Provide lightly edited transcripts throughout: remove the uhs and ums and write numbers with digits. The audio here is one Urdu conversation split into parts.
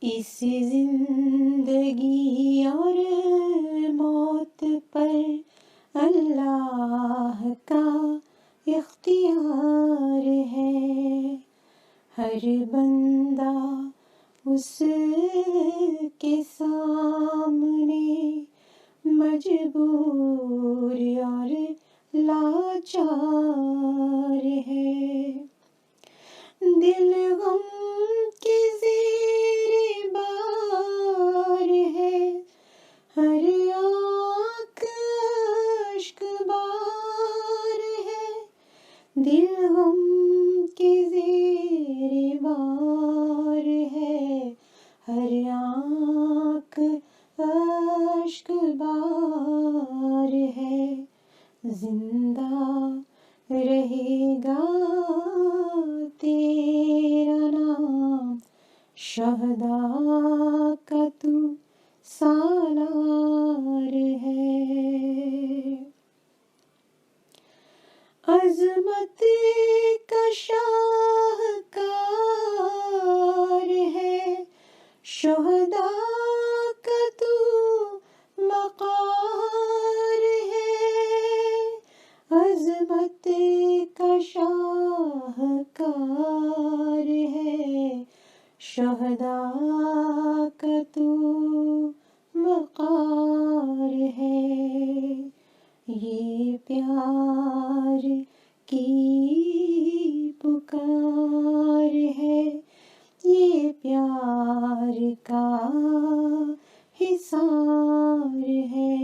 اس زندگی اور موت پر اللہ کا اختیار ہے، ہر بندہ اس کے سامنے مجبور اور لاچار ہے، دل غم کے زیر بار ہے، ہر آنکھ اشک بار ہے، دل غم کے زیر بار ہے، ہر آنکھ اشک بار ہے، زندہ رہے گا تیرا نام، شہداء کا تو سالار ہے، عظمت کا شاہکار ہے، شہداء کا تو وقار ہے، عظمت کا شاہکار ہے، شہداء کا تو وقار ہے، یہ پیار کی پکار ہے، یہ پیار کا حصار ہے،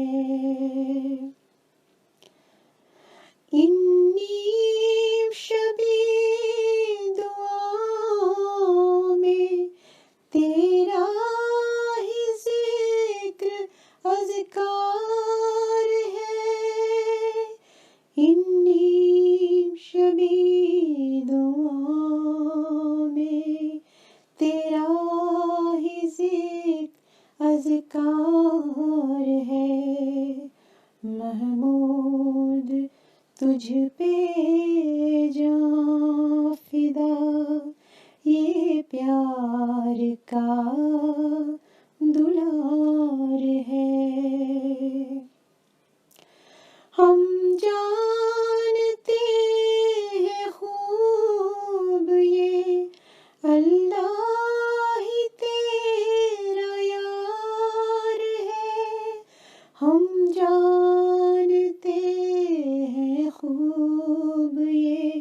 نیم شبی دعاؤں میں تیرا ہی ذکر اذکار ہے، نیم شبی دعاؤں میں تیرا ہی ذکر اذکار ہے، محمود تجھ پہ جاں فدا، یہ پیار کا دلار ہے، ہم جانتے ہیں خوب یہ اللہ ہی تیرا یار ہے، ہم جانتے ہیں خوب یہ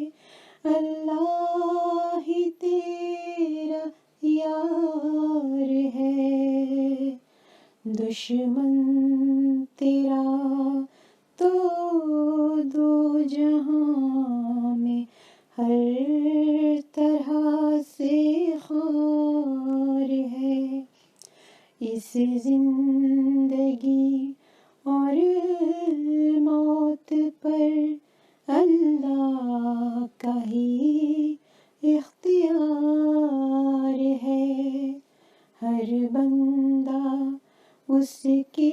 اللہ ہی تیرا یار ہے، دشمن تیرا تو دو جہاں میں ہر طرح سے خار ہے، اس زندگی اور موت پر اللہ کا ہی اختیار ہے، ہر بندہ اس کے